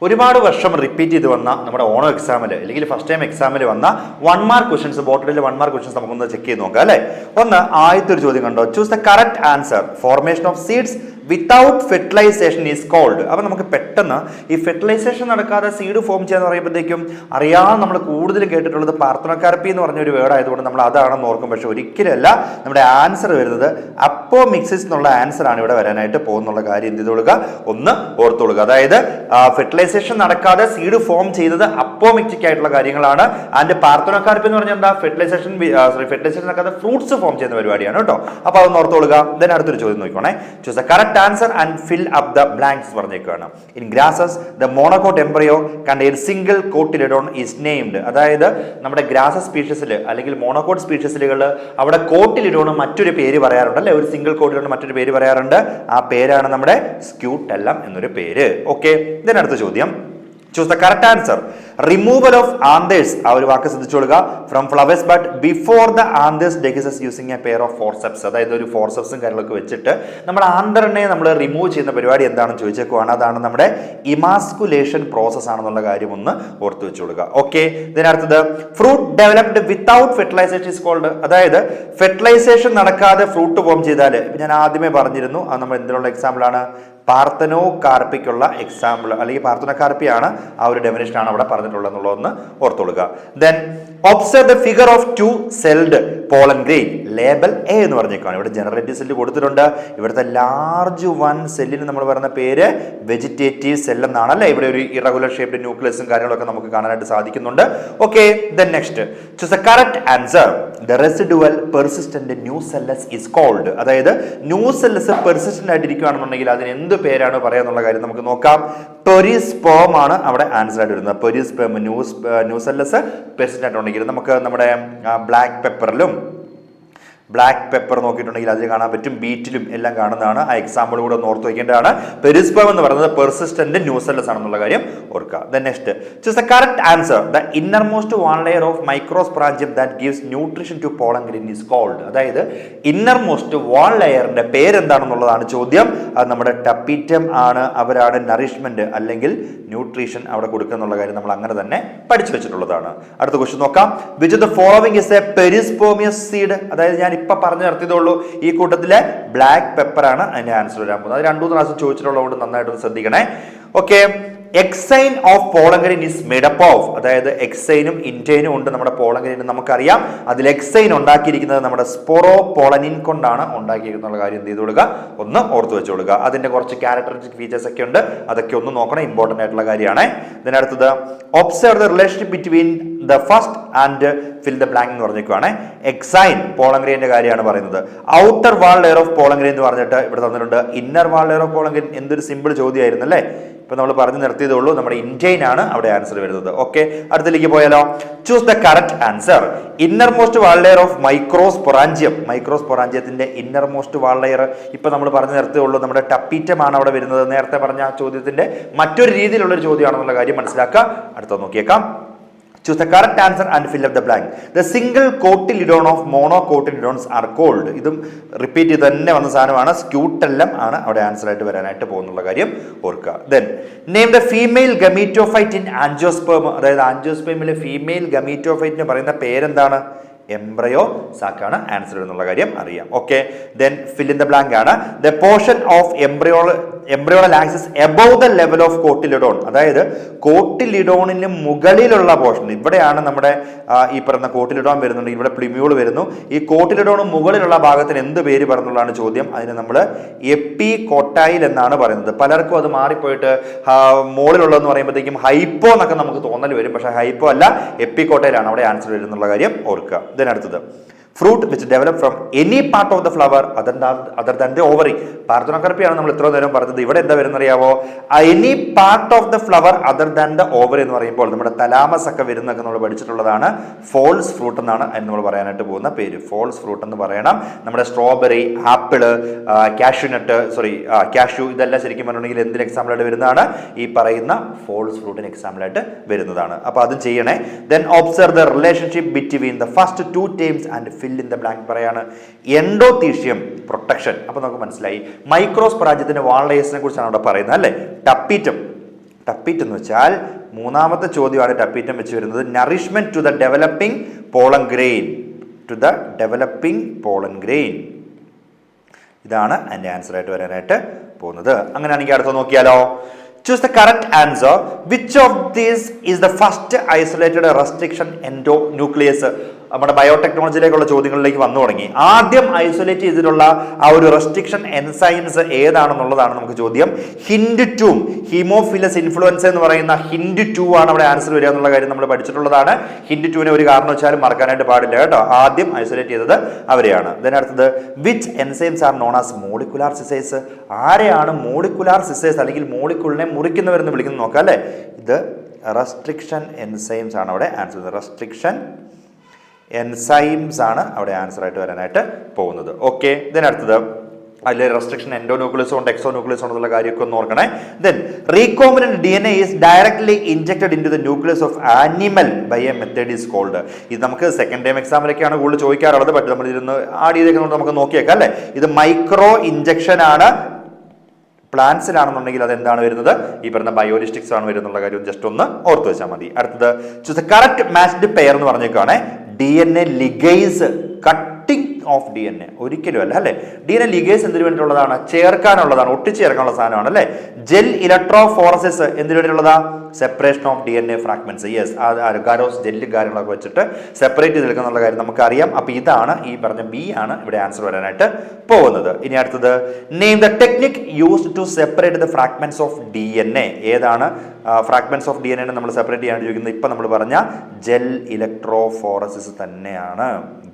ഒരുപാട് വർഷം റിപ്പീറ്റ് ചെയ്ത് വന്ന നമ്മുടെ ഓണം എക്സാമിൽ അല്ലെങ്കിൽ ഫസ്റ്റ് ടൈം എക്സാമിൽ വന്ന 1 മാർക്ക് ക്വസ്റ്റൻസ്, ബോട്ടലിൽ 1 മാർക്ക് ക്വസ്റ്റൻസ് നമുക്കൊന്ന് ചെക്ക് ചെയ്ത് നോക്കാം അല്ലേ. ഒന്ന് ആദ്യത്തെ ഒരു ചോദ്യം കണ്ടോ, choose the correct answer. Formation of seeds without fertilization is called. അപ്പം നമുക്ക് പെട്ടെന്ന് ഈ ഫെർട്ടിലൈസേഷൻ നടക്കാതെ സീഡ് ഫോം ചെയ്യാന്ന് പറയുമ്പോഴത്തേക്കും അറിയാതെ നമ്മൾ കൂടുതൽ കേട്ടിട്ടുള്ളത് പാർത്തനോകാർപ്പി എന്ന് പറഞ്ഞൊരു വേർഡ് ആയതുകൊണ്ട് നമ്മൾ അതാണെന്ന് ഓർക്കും. പക്ഷെ ഒരിക്കലല്ല, നമ്മുടെ ആൻസർ വരുന്നത് അപ്പോമിക്സിസ് എന്നുള്ള ആൻസർ ആണ് ഇവിടെ വരാനായിട്ട് പോകുന്നുള്ള കാര്യം എന്ത് ചെയ്തോളുക, ഒന്ന് ഓർത്തോളുക. അതായത് ഫെർട്ടിലൈസേഷൻ നടക്കാതെ സീഡ് ഫോം ചെയ്തത് അപ്പോമിക്റ്റിക് ആയിട്ടുള്ള കാര്യങ്ങളാണ്. ആൻഡ് പാർത്തനോകാർപ്പി എന്ന് പറഞ്ഞാൽ എന്താ, ഫെർട്ടിലൈസേഷൻ നടക്കാതെ ഫ്രൂട്ട്സ് ഫോം ചെയ്യുന്ന പരിപാടിയാണ് കേട്ടോ. അപ്പൊ അതൊന്ന് ഓർത്തോളുക. ദെൻ അടുത്തൊരു ചോദ്യം നോക്കിക്കോണേ, choose the correct answer and fill up the blanks പറഞ്ഞേക്കുകയാണ്. In grasses the monocot embryo contain single cotyledon is named. അതായത് നമ്മുടെ ഗ്രാസസ് സ്പീഷീസിൽ അല്ലെങ്കിൽ മോണോകോട്ട് സ്പീഷീസുകൾ അവിടെ കോട്ടിലിഡോൺ മറ്റൊരു പേര് പറയാറുണ്ട് അല്ലെ, ഒരു സിംഗിൾ കോട്ടിലിഡോൺ മറ്റൊരു പേര് പറയാറുണ്ട്. ആ പേരാണ് നമ്മുടെ സ്ക്യൂട്ടെല്ലം എന്നൊരു പേര്. ഓക്കെ, ഇതിനടുത്ത ചോദ്യം, choose the correct answer. Removal of anthers, ആ ഒരു വാക്ക് ശ്രദ്ധിച്ചോളുക, from flowers but before the anthers dehisce using a pair of forceps. അതായത് ഒരു ഫോർസെപ്സും കാര്യങ്ങളൊക്കെ വെച്ചിട്ട് നമ്മൾ ആന്തറിനെ നമ്മൾ റിമൂവ് ചെയ്യുന്ന പരിപാടി എന്താണെന്ന് ചോദിച്ചേക്കുവാണ്. അതാണ് നമ്മുടെ ഇമാസ്കുലേഷൻ പ്രോസസ് ആണെന്നുള്ള കാര്യം ഒന്ന് ഓർത്തു വെച്ചോളുക. ഓക്കെ, ഇതിനടുത്തത് fruit developed without fertilization is called. അതായത് ഫെർട്ടിലൈസേഷൻ നടക്കാതെ ഫ്രൂട്ട് ഫോം ചെയ്താൽ, ഞാൻ ആദ്യമേ പറഞ്ഞിരുന്നു, അത് നമ്മൾ എന്തിനുള്ള എക്സാമ്പിൾ ആണ്, പാർത്തനോകാർപ്പിക്കുള്ള എക്സാമ്പിൾ അല്ലെങ്കിൽ പാർത്തനോകാർപ്പിയാണ് ആ ഒരു ഡെഫിനിഷൻ ആണ് അവിടെ പറഞ്ഞിട്ടുള്ളത് എന്നുള്ളതൊന്ന് ഓർത്തോളുക. Then observe the figure of 2 celled pollen grain, label A എന്ന് പറഞ്ഞേക്കാണ്. ഇവിടെ ജനറേറ്റീവ് സെല്ല് കൊടുത്തിട്ടുണ്ട്. ഇവിടുത്തെ ലാർജ് 1 സെല്ലിന് നമ്മൾ പറയുന്ന പേര് വെജിറ്റേറ്റീവ് സെൽ എന്നാണ് അല്ലേ. ഇവിടെ ഒരു ഇറഗുലർ ഷേപ്ഡ് ന്യൂക്ലിയസും കാര്യങ്ങളൊക്കെ നമുക്ക് കാണാനായിട്ട് സാധിക്കുന്നുണ്ട്. Okay, then next, choose the correct answer. The residual persistent nucellus is called. അതായത് ന്യൂസെല്ലസ് പെർസിസ്റ്റന്റ് ആയിട്ടിരിക്കുകയാണെന്നുണ്ടെങ്കിൽ അതിന് എന്ത് പേരാണ് പറയാന്നുള്ള കാര്യം നമുക്ക് നോക്കാം. പെരിസ്പേം ആണ് അവിടെ ആൻസർ ആയിട്ട് വരുന്നത്. പെരിസ്പേം, ന്യൂസെല്ലസ് പെർസിസ്റ്റന്റ് ആയിട്ടുണ്ടെങ്കിൽ നമുക്ക് നമ്മുടെ ബ്ലാക്ക് പെപ്പർ നോക്കിയിട്ടുണ്ടെങ്കിൽ അതിൽ കാണാൻ പറ്റും, ബീറ്റിലും എല്ലാം കാണുന്നതാണ്. ആ എക്സാമ്പിൾ കൂടെ ഒന്ന് ഓർത്ത് വയ്ക്കേണ്ടതാണ്. പെരിസ്പേം എന്ന് പറയുന്നത് പെർസിസ്റ്റന്റ് ന്യൂസെല്ലസ് ആണെന്നുള്ള കാര്യം ഓർക്കുക. Then next, choose the correct answer. The innermost wall layer of microsporangium that gives nutrition to pollen grain is called. അതായത് ഇന്നർമോസ്റ്റ് വാൾ ലെയറിന്റെ പേരെന്താണെന്നുള്ളതാണ് ചോദ്യം. അത് നമ്മുടെ ടപ്പീറ്റം ആണ്. അവരാണ് നറിഷ്മെന്റ് അല്ലെങ്കിൽ ന്യൂട്രീഷൻ അവിടെ കൊടുക്കുക എന്നുള്ള കാര്യം നമ്മൾ അങ്ങനെ തന്നെ പഠിച്ചു വെച്ചിട്ടുള്ളതാണ്. അടുത്ത ക്വസ്റ്റ്യൻ നോക്കാം. Which of the following is a perispermous seed. അതായത് ഞാൻ ഇപ്പൊ പറഞ്ഞു നിർത്തിയതുള്ളൂ, ഈ കൂട്ടത്തിലെ ബ്ലാക്ക് പെപ്പർ ആണ് അതിന്റെ ആൻസർ വരാൻ പോകുന്നത്. അത് 2-3 പ്രാവശ്യം ചോദിച്ചിട്ടുള്ളതുകൊണ്ട് നന്നായിട്ടൊന്ന് ശ്രദ്ധിക്കണേ. Okay, exine of pollen grain is made up of. അതായത് എക്സൈനും ഇൻറ്റൈനും ഉണ്ട് നമ്മുടെ പോളൻ ഗ്രെയിൻ നമുക്കറിയാം. അതിൽ എക്സൈൻ ഉണ്ടാക്കിയിരിക്കുന്നത് നമ്മുടെ സ്പോറോപോളനിൻ കൊണ്ടാണ് ഉണ്ടാക്കിയിരിക്കുന്ന കാര്യം എന്ത് ചെയ്തുകൊടുക്കുക, ഒന്ന് ഓർത്ത് വെച്ചുകൊടുക്കുക. അതിന്റെ കുറച്ച് ക്യാരക്ടറിസ്റ്റിക് ഫീച്ചേഴ്സ് ഒക്കെ ഉണ്ട്, അതൊക്കെ ഒന്ന് നോക്കണം, ഇമ്പോർട്ടന്റ് ആയിട്ടുള്ള കാര്യമാണ്. ഇതിനടുത്തത് observe the relationship between the first and fill the blank എന്ന് പറഞ്ഞേക്കുവാണ്. എക്സൈൻ പോളൻ ഗ്രെയിന്റെ കാര്യമാണ് പറയുന്നത്. Outer wall layer of pollen grain എന്ന് പറഞ്ഞിട്ട് ഇവിടെ തന്നിട്ടുണ്ട്. Inner wall layer of pollen grain എന്തൊരു സിമ്പിൾ ചോദ്യമായിരുന്നു അല്ലേ. ഇപ്പൊ നമ്മൾ പറഞ്ഞു നിർത്തിയതേ ഉള്ളൂ, നമ്മുടെ ഇൻറ്റൈൻ ആണ് അവിടെ ആൻസർ വരുന്നത്. ഓക്കെ, അടുത്തിലേക്ക് പോയാലോ. Choose the correct answer. Inner most wall layer of microsporangium. മൈക്രോസ്പൊറാഞ്ചിയത്തിന്റെ ഇന്നർ മോസ്റ്റ് വാൾ ലെയർ ഇപ്പൊ നമ്മൾ പറഞ്ഞു നിർത്തിയേ ഉള്ളൂ, നമ്മുടെ ടപ്പീറ്റം ആണ് അവിടെ വരുന്നത്. നേരത്തെ പറഞ്ഞ ആ ചോദ്യത്തിന്റെ മറ്റൊരു രീതിയിലുള്ള ഒരു ചോദ്യമാണെന്നുള്ള കാര്യം മനസ്സിലാക്കുക. അടുത്ത നോക്കിയേക്കാം. Choose the correct answer and fill up the blank. The single cotyledon of monocotyledons are called. ഇതും റിപ്പീറ്റ് ചെയ്ത് തന്നെ വന്ന സാധനമാണ്. സ്ക്യൂട്ടെല്ലം ആണ് അവിടെ ആൻസർ ആയിട്ട് വരാനായിട്ട് പോകുന്നുള്ള കാര്യം ഓർക്കുക. Then name the female gametophyte in angiosperm. അതായത് ആൻജിയോസ്പേമിലെ ഫീമെയിൽ ഗമീറ്റോഫൈറ്റിന് പറയുന്ന പേരെന്താണ്? എംബ്രയോ സാക്കാണ് ആൻസർ എന്നുള്ള കാര്യം അറിയാം. Okay, then fill in the blank ആണ്. The portion of embryonal axis above the level of cotyledon. അതായത് കോട്ടിലിഡോണിന് മുകളിലുള്ള പോർഷൻ, ഇവിടെയാണ് നമ്മുടെ ഈ പറയുന്ന കോട്ടിലിഡോൺ വരുന്നുണ്ട്, ഇവിടെ പ്ലിമ്യൂൾ വരുന്നു. ഈ കോട്ടിലിഡോൺ മുകളിലുള്ള ഭാഗത്തിന് എന്ത് പേര് പറഞ്ഞുള്ളതാണ് ചോദ്യം. അതിന് നമ്മൾ എപ്പി കോട്ടൈൽ എന്നാണ് പറയുന്നത്. പലർക്കും അത് മാറിപ്പോയിട്ട് മുകളിലുള്ളതെന്ന് പറയുമ്പോഴത്തേക്കും ഹൈപ്പോ എന്നൊക്കെ നമുക്ക് തോന്നൽ വരും. പക്ഷേ ഹൈപ്പോ അല്ല, എപ്പി കോട്ടൈലാണ് അവിടെ ആൻസർ വരുന്നുള്ള കാര്യം ഓർക്കുക. ഇതിനടുത്തത്, fruit which develop from any part of the flower other than the ovary. പാർത്തനോകാർപ്പിയാണ് നമ്മൾ ഇത്ര നേരം പറഞ്ഞത്. ഇവിടെ എന്താ വരുന്നറിയാവോ, any part of the flower other than the ovary എന്ന് പറയുമ്പോൾ നമ്മുടെ തലാമസ് ഒക്കെ വരുന്നൊക്കെ നമ്മൾ പഠിച്ചിട്ടുള്ളതാണ്. ഫോൾസ് ഫ്രൂട്ട് എന്നാണ് അതിന് നമ്മൾ പറയാനായിട്ട് പോകുന്ന പേര്. ഫോൾസ് ഫ്രൂട്ട് എന്ന് പറയണം. നമ്മുടെ സ്ട്രോബെറി, ആപ്പിള്, കാഷ്യൂ ഇതെല്ലാം ശരിക്കും പറഞ്ഞിട്ടുണ്ടെങ്കിൽ എന്തിന് എക്സാമ്പിളായിട്ട് വരുന്നതാണ്? ഈ പറയുന്ന ഫോൾസ് ഫ്രൂട്ടിന് എക്സാമ്പിളായിട്ട് വരുന്നതാണ്. അപ്പോൾ അതും ചെയ്യണേ. Then observe the relationship between the first 2 terms and fill in the blank പറയാണ്. Endothecium protection. അപ്പോൾ നമുക്ക് മനസ്സിലായി മൈക്രോസ്പൊറാഞ്ചിയത്തിന്റെ വാൾ ലെയേഴ്സിനെ കുറിച്ചാണ് അവിടെ പറയുന്നത് അല്ലേ. ടപ്പീറ്റം ടപ്പീറ്റ് എന്ന് വെച്ചാൽ മൂന്നാമത്തെ ചോദ്യമാണ് ടപ്പീറ്റം വെച്ച് വരുന്നത്. Nourishment to the developing pollen grain. To the developing pollen grain. ഇതാണ് അതിൻ്റെ ആൻസർ ആയിട്ട് വരാനായിട്ട് പോകുന്നത്. അങ്ങനെയാണെങ്കിൽ അടുത്ത നോക്കിയാലോ. Choose the correct answer. Which of these is the first isolated restriction endonuclease? നമ്മുടെ ബയോടെക്നോളജിയിലേക്കുള്ള ചോദ്യങ്ങളിലേക്ക് വന്നു തുടങ്ങി. ആദ്യം ഐസൊലേറ്റ് ചെയ്തിട്ടുള്ള ആ ഒരു റെസ്ട്രിക്ഷൻ എൻസൈംസ് ഏതാണെന്നുള്ളതാണ് നമുക്ക് ചോദ്യം. ഹിൻഡ് 2 ഹീമോഫിലസ് ഇൻഫ്ലുവൻസ എന്ന് പറയുന്ന ഹിൻഡ് 2 ആണ് അവിടെ ആൻസർ വരിക എന്നുള്ള കാര്യം നമ്മൾ പഠിച്ചിട്ടുള്ളതാണ്. ഹിൻഡ് 2നെ ഒരു കാരണം വെച്ചാലും മറക്കാനായിട്ട് പാടില്ല കേട്ടോ. ആദ്യം ഐസൊലേറ്റ് ചെയ്തത് അവരെയാണ്. അടുത്തത് which enzymes are known as molecular scissors? ആരെയാണ് മോളിക്കുലാർ സിസേഴ്സ് അല്ലെങ്കിൽ മോളിക്കുളിനെ മുറിക്കുന്നവരെന്ന് വിളിക്കുന്നത് നോക്കാം അല്ലേ. ഇത് റെസ്ട്രിക്ഷൻ എൻസൈംസ് ആണ് അവിടെ ആൻസർ. റെസ്ട്രിക്ഷൻ എൻസൈംസ് ആണ് അവിടെ ആൻസർ ആയിട്ട് വരാനായിട്ട് പോകുന്നത്. ഓക്കെ, അടുത്തത് അതിൽ റെസ്ട്രിക്ഷൻ എൻഡോന്യൂക്ലിയസ് ഉണ്ട്, എക്സോന്യൂക്ലിയസ് ഉണ്ടെന്നുള്ള കാര്യമൊക്കെ ഒന്ന് ഓർക്കണേ. Recombinant DNA is directly injected into the nucleus of animal by a method is called. ഇത് നമുക്ക് സെക്കൻഡ് ടൈം എക്സാമിലൊക്കെയാണ് കൂടുതൽ ചോദിക്കാറുള്ളത്. ബട്ട് നമ്മൾ ഇതിന്ന് ആഡ് ചെയ്തേക്കുന്നത് നമുക്ക് നോക്കിയേക്കാം അല്ലേ. ഇത് മൈക്രോ ഇഞ്ചക്ഷൻ ആണ്. പ്ലാന്റ്സിലാണെന്നുണ്ടെങ്കിൽ അത് എന്താണ് വരുന്നത്? ഈ പറഞ്ഞ ബയോളിസ്റ്റിക്സ് ആണ് വരുന്നുള്ള കാര്യം ജസ്റ്റ് ഒന്ന് ഓർത്ത് വെച്ചാൽ മതി. അടുത്തത് ചൂസ് കറക്റ്റ് മാച്ച്ഡ് പെയർ എന്ന് പറഞ്ഞേക്കാണ്. DNA ligase. Cutting of DNA ഒരിക്കലും അല്ല അല്ലേ. DNA ലിഗേസ് എന്തിനു വേണ്ടിയിട്ടുള്ളതാണ്? ചേർക്കാനുള്ളതാണ്, ഒട്ടിച്ചേർക്കാനുള്ള സാധനമാണ് അല്ലേ. ജെൽ ഇലക്ട്രോഫോറസിസ് എന്തിനു വേണ്ടിയിട്ടുള്ളതാണ്? Separation of DNA fragments. Yes, agarose gel കാര്യങ്ങളൊക്കെ വെച്ചിട്ട് സെപ്പറേറ്റ് ചെയ്ത് എടുക്കുന്നുള്ള കാര്യം നമുക്കറിയാം. അപ്പോൾ ഇതാണ് ഈ പറഞ്ഞ ബി ആണ് ഇവിടെ ആൻസർ വരാനായിട്ട് പോകുന്നത്. ഇനി അടുത്തത് name the technique used to separate the fragments of DNA. ഏതാണ് ഫ്രാഗ്മെന്റ്സ് ഓഫ് DNA നമ്മൾ സെപ്പറേറ്റ് ചെയ്യാൻ ചോദിക്കുന്നത്? ഇപ്പം നമ്മൾ പറഞ്ഞ ജെൽ ഇലക്ട്രോഫോറസിസ് തന്നെയാണ്.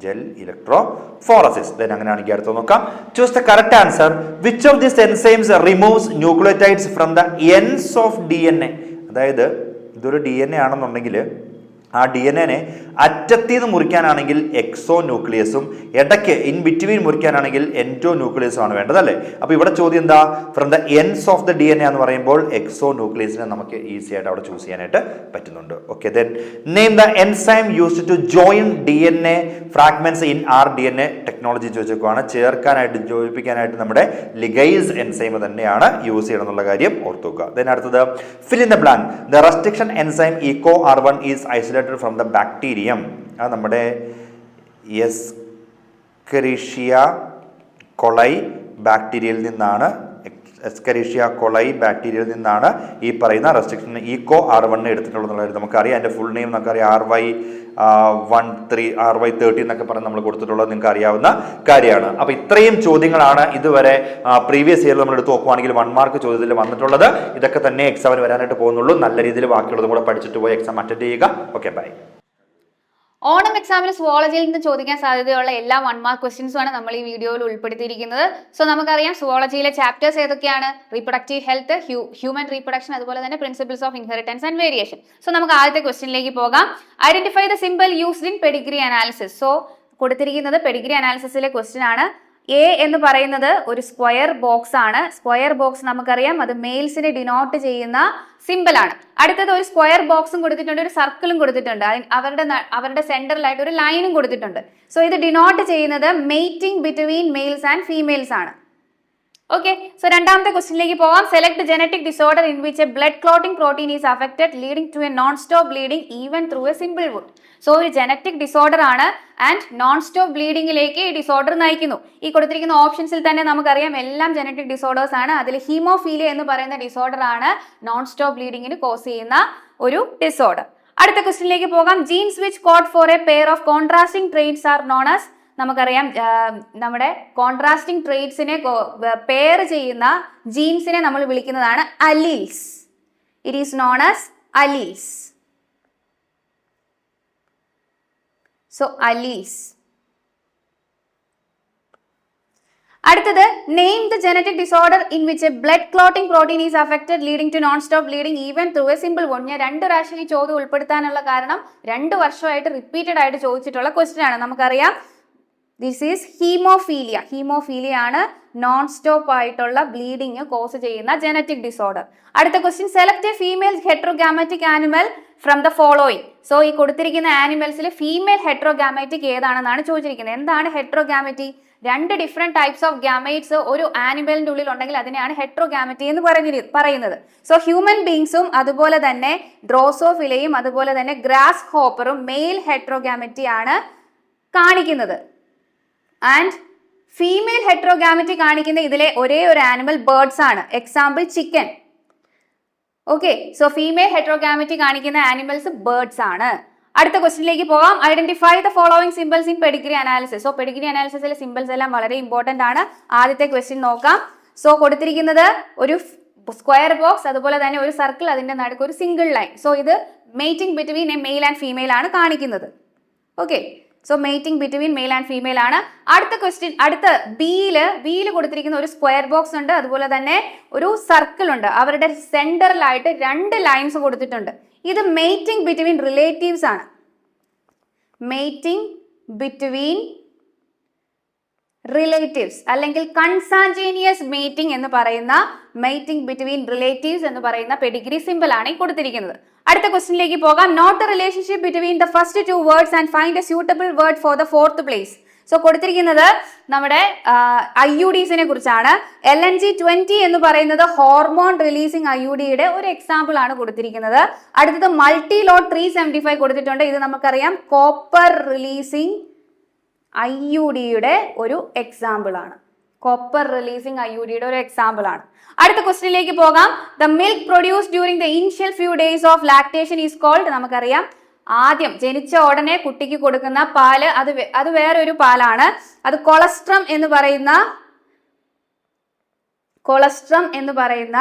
Gel electrophoresis. അങ്ങനെയാണെങ്കിൽ അടുത്ത് നോക്കാം. Choose the correct answer. Which of these enzymes removes nucleotides from the ends of DNA? അതായത് ഇതൊരു DNA ആണെന്നുണ്ടെങ്കിൽ ആ DNA അറ്റത്തീന്ന് മുറിക്കാനാണെങ്കിൽ എക്സോ ന്യൂക്ലിയസും ഇടയ്ക്ക് ഇൻ ബിറ്റ്വീൻ മുറിക്കാനാണെങ്കിൽ എൻഡോ ന്യൂക്ലിയസും ആണ് വേണ്ടത് അല്ലേ. അപ്പോൾ ഇവിടെ ചോദ്യം എന്താ? From the ends of the DNA എന്ന് പറയുമ്പോൾ എക്സോ ന്യൂക്ലിയസിനെ നമുക്ക് ഈസി ആയിട്ട് അവിടെ ചൂസ് ചെയ്യാനായിട്ട് പറ്റുന്നുണ്ട്. Okay, name the enzyme used to join DNA fragments in RDNA technology ചോദിച്ചേക്കുവാണ്. ചേർക്കാനായിട്ട് ജോയിപ്പിക്കാനായിട്ട് നമ്മുടെ ലിഗൈസ് എൻസൈം തന്നെയാണ് യൂസ് ചെയ്യണം എന്നുള്ള കാര്യം ഓർത്തു വെക്കുക. അടുത്തത് fill in the blank. The restriction enzyme EcoR1 is isolated from the bacterium. അത് നമ്മുടെ എസ്കെറിഷ്യ കൊളൈ ബാക്ടീരിയയിൽ നിന്നാണ്. എസ്കെറിഷ്യ കൊളൈ ബാക്ടീരിയയിൽ നിന്നാണ് ഈ പറയുന്ന റെസ്ട്രിക്ഷൻ EcoR1 എടുത്തിട്ടുള്ളത് നമുക്കറിയാം. അതിൻ്റെ ഫുൾ നെയിം നമുക്കറിയാം. RY13 RY13 എന്നൊക്കെ പറഞ്ഞ് നമ്മൾ കൊടുത്തിട്ടുള്ളത് നിങ്ങൾക്ക് അറിയാവുന്ന കാര്യമാണ്. അപ്പോൾ ഇത്രയും ചോദ്യങ്ങളാണ് ഇതുവരെ പ്രീവിയസ് ഇയറിൽ നമ്മൾ എടുത്ത് നോക്കുവാണെങ്കിൽ 1 മാർക്ക് ചോദ്യത്തിൽ വന്നിട്ടുള്ളത്. ഇതൊക്കെ തന്നെ എക്സാമിന് വരാനായിട്ട് പോകുന്നുള്ളൂ. നല്ല രീതിയിൽ ബാക്കിയുള്ളതും കൂടെ പഠിച്ചിട്ട് പോയി എക്സാം അറ്റൻഡ് ചെയ്യുക. Okay, bye. ഓണം എക്സാമിന് സുവോളജിയിൽ നിന്ന് ചോദിക്കാൻ സാധ്യതയുള്ള എല്ലാ 1 മാർക്ക് ക്വസ്റ്റ്യൻസുമാണ് നമ്മൾ ഈ വീഡിയോയിൽ ഉൾപ്പെടുത്തിയിരിക്കുന്നത്. സോ നമുക്കറിയാം സുവോളജിയിലെ ചാപ്റ്റേഴ്സ് ഏതൊക്കെയാണ്? റീപ്രൊഡക്റ്റീവ് ഹെൽത്ത്, ഹ്യൂമൻ റീപ്രൊഡക്ഷൻ, അതുപോലെ തന്നെ principles of inheritance and variation. So നമുക്ക് ആദ്യത്തെ ക്വസ്റ്റ്യനിലേക്ക് പോകാം. Identify the simple used in pedigree analysis. So കൊടുത്തിരിക്കുന്നത് പെഡിഗ്രി അനാലിസിസിലെ ക്വസ്റ്റ്യൻ ആണ്. എ എന്ന് പറയുന്നത് ഒരു സ്ക്വയർ ബോക്സ് ആണ്. സ്ക്വയർ ബോക്സ് നമുക്കറിയാം അത് മെയിൽസിനെ ഡിനോട്ട് ചെയ്യുന്ന സിമ്പിൾ ആണ്. അടുത്തത് ഒരു സ്ക്വയർ ബോക്സും കൊടുത്തിട്ടുണ്ട്, ഒരു സർക്കിളും കൊടുത്തിട്ടുണ്ട്. അവരുടെ സെന്ററിലായിട്ട് ഒരു ലൈനും കൊടുത്തിട്ടുണ്ട്. സോ ഇത് ഡിനോട്ട് ചെയ്യുന്നത് mating between males and females ആണ്. ഓക്കെ, സോ രണ്ടാമത്തെ ക്വസ്റ്റ്യനിലേക്ക് പോകാം. Select genetic disorder in which a blood clotting protein is affected leading to a non stop bleeding even through a simple wound. So ഒരു genetic disorder ആണ് and non stop ബ്ലീഡിംഗിലേക്ക് ഈ disorder നയിക്കുന്നു. ഈ കൊടുത്തിരിക്കുന്ന ഓപ്ഷൻസിൽ തന്നെ നമുക്കറിയാം എല്ലാം ജനറ്റിക് ഡിസോർഡേഴ്സ് ആണ്. അതിൽ ഹീമോഫീലിയ എന്ന് പറയുന്ന ഡിസോർഡർ ആണ് നോൺ സ്റ്റോപ്പ് ബ്ലീഡിംഗിന് കോസ് ചെയ്യുന്ന ഒരു ഡിസോർഡർ. അടുത്ത ക്വസ്റ്റ്യനിലേക്ക് പോകാം. Genes which code for a pair of contrasting traits are known as. നമുക്കറിയാം നമ്മുടെ കോൺട്രാസ്റ്റിംഗ് ട്രെയ്റ്റ്സിനെ പെയർ ചെയ്യുന്ന ജീൻസിനെ നമ്മൾ വിളിക്കുന്നതാണ് alleles. It is known as alleles. So alleles. അടുത്തത് name the genetic disorder in which a blood clotting protein is affected leading to non stop bleeding even through a simple one. ഞാൻ 2 പ്രാവശ്യം ഈ ചോദ്യം ഉൾപ്പെടുത്താനുള്ള കാരണം 2 വർഷമായിട്ട് റിപ്പീറ്റഡ് ആയിട്ട് ചോദിച്ചിട്ടുള്ള question ആണ്. നമുക്കറിയാം ദിസ് ഈസ് ഹീമോഫീലിയ. ഹീമോഫീലിയ ആണ് നോൺ സ്റ്റോപ്പ് ആയിട്ടുള്ള ബ്ലീഡിങ് കോസ് ചെയ്യുന്ന ജനറ്റിക് ഡിസോർഡർ. അടുത്ത question select a female heterogametic animal from the following. So ഈ കൊടുത്തിരിക്കുന്ന ആനിമൽസിൽ ഫീമെയിൽ ഹെട്രോഗാമറ്റിക് ഏതാണെന്നാണ് ചോദിച്ചിരിക്കുന്നത്. എന്താണ് ഹെട്രോഗാമറ്റി? രണ്ട് ഡിഫറെന്റ് ടൈപ്സ് ഓഫ് ഗാമേറ്റ്സ് ഒരു ആനിമലിന്റെ ഉള്ളിൽ ഉണ്ടെങ്കിൽ അതിനെയാണ് ഹെട്രോഗാമറ്റി എന്ന് പറയുന്നത്. സോ ഹ്യൂമൻ ബീങ്സും അതുപോലെ തന്നെ ഡ്രോസോഫിലയും അതുപോലെ തന്നെ ഗ്രാസ് ഹോപ്പറും മെയിൽ ഹെട്രോഗാമറ്റി ആണ് കാണിക്കുന്നത്. ആൻഡ് ഫീമെയിൽ ഹെട്രോഗാമറ്റി കാണിക്കുന്ന ഇതിലെ ഒരേ ഒരു ആനിമൽ ബേർഡ്സ് ആണ്. Example chicken. Okay, so female heterogamety കാണിക്കുന്ന ആനിമൽസ് ബേർഡ്സ് ആണ്. അടുത്ത ക്വസ്റ്റിനിലേക്ക് പോകാം. Identify the following symbols in pedigree analysis. So pedigree അനാലിസിസിലെ സിംബൽസ് എല്ലാം വളരെ ഇമ്പോർട്ടന്റ് ആണ്. ആദ്യത്തെ ക്വസ്റ്റ്യൻ നോക്കാം. സോ കൊടുത്തിരിക്കുന്നത് ഒരു സ്ക്വയർ ബോക്സ്, അതുപോലെ തന്നെ ഒരു സർക്കിൾ, അതിന്റെ നടുക്ക് ഒരു സിംഗിൾ ലൈൻ. സോ ഇത് mating between A male and female ആണ് കാണിക്കുന്നത്. Okay, so mating between male and female ആണ്. അടുത്ത ക്വസ്റ്റ്യൻ, അടുത്ത ബിയിൽ കൊടുത്തിരിക്കുന്ന ഒരു സ്ക്വയർ ബോക്സ് ഉണ്ട്, അതുപോലെ തന്നെ ഒരു സർക്കിൾ ഉണ്ട്. അവരുടെ സെന്ററിലായിട്ട് 2 ലൈൻസ് കൊടുത്തിട്ടുണ്ട്. ഇത് മേറ്റിംഗ് ബിറ്റ്വീൻ റിലേറ്റീവ്സ് ആണ്. മേറ്റിംഗ് ബിറ്റ്വീൻ റിലേറ്റീവ്സ് അല്ലെങ്കിൽ കൺസാൻജേനിയസ് മേറ്റിംഗ് എന്ന് പറയുന്ന മേറ്റിംഗ് ബിറ്റ്വീൻ റിലേറ്റീവ്സ് എന്ന് പറയുന്ന പെഡിഗ്രി സിമ്പിൾ ആണ് ഈ കൊടുത്തിരിക്കുന്നത്. അടുത്ത ക്വസ്റ്റ്യനിലേക്ക് പോകാം. Note the relationship between the first 2 words and find a suitable word for the 4th place. So കൊടുത്തിരിക്കുന്നത് നമ്മുടെ IUDസിനെ കുറിച്ചാണ്. LNG-20 എന്ന് പറയുന്നത് ഹോർമോൺ റിലീസിങ് IUDയുടെ ഒരു എക്സാമ്പിൾ ആണ് കൊടുത്തിരിക്കുന്നത്. അടുത്തത് മൾട്ടി ലോട്ട് 375 കൊടുത്തിട്ടുണ്ട്. ഇത് നമുക്കറിയാം കോപ്പർ റിലീസിങ് IUDയുടെ ഒരു എക്സാമ്പിൾ ആണ്. കോപ്പർ റിലീസിങ് IUDയുടെ ഒരു എക്സാമ്പിൾ ആണ്. അടുത്ത ക്വസ്റ്റ്യനിലേക്ക് പോകാം. The milk produce during the initial few days of lactation is called. നമുക്കറിയാം ആദ്യം ജനിച്ച ഉടനെ കുട്ടിക്ക് കൊടുക്കുന്ന പാല് അത് വേറൊരു പാലാണ്. അത് കൊളസ്ട്രം എന്ന് പറയുന്ന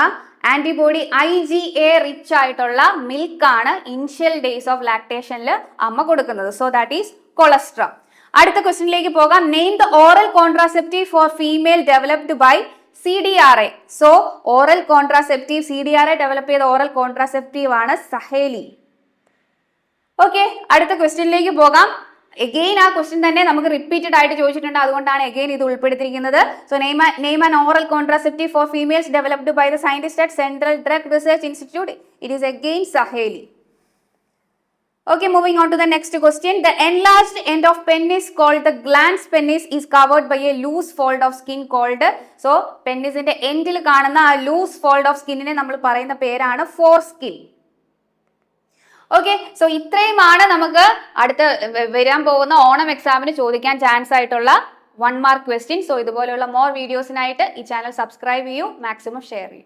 ആന്റിബോഡി IgA റിച്ച് ആയിട്ടുള്ള മിൽക്കാണ് ഇനിഷ്യൽ ഡേയ്സ് ഓഫ് ലാക്ടേഷനിൽ അമ്മ കൊടുക്കുന്നത്. So that is colostrum. അടുത്ത ക്വസ്റ്റ്യനിലേക്ക് പോകാം. Name the oral contraceptive for female developed by CDRA. So oral contraceptive CDRA develop ചെയ്ത ഓറൽ കോൺട്രാസെപ്റ്റീവ് ആണ് സഹേലി. ഓക്കെ, അടുത്ത ക്വസ്റ്റ്യനിലേക്ക് പോകാം. എഗെയിൻ ആ ക്വസ്റ്റ്യൻ തന്നെ നമുക്ക് റിപ്പീറ്റഡ് ആയിട്ട് ചോദിച്ചിട്ടുണ്ട്, അതുകൊണ്ടാണ് എഗെയിൻ ഇത് ഉൾപ്പെടുത്തിയിരിക്കുന്നത്. So name an oral contraceptive for females developed by the scientist at Central Drug Research Institute. It is again Saheli. Okay, moving on to the next question. The enlarged end of penis called the glans penis is covered by a loose fold of skin called. So, penisന്റെ എൻഡിൽ കാണുന്ന ആ loose fold of സ്കിന്നിനെ നമ്മൾ പറയുന്ന പേരാണ് foreskin. Okay, so ഇത്രയുമാണ് നമുക്ക് അടുത്ത വരാൻ പോകുന്ന ഓണം എക്സാമിന് ചോദിക്കാൻ ചാൻസ് ആയിട്ടുള്ള 1 മാർക്ക് ക്വസ്റ്റ്യൻ. സോ ഇതുപോലെയുള്ള മോർ വീഡിയോസിനായിട്ട് ഈ ചാനൽ സബ്സ്ക്രൈബ് ചെയ്യൂ, മാക്സിമം ഷെയർ ചെയ്യൂ.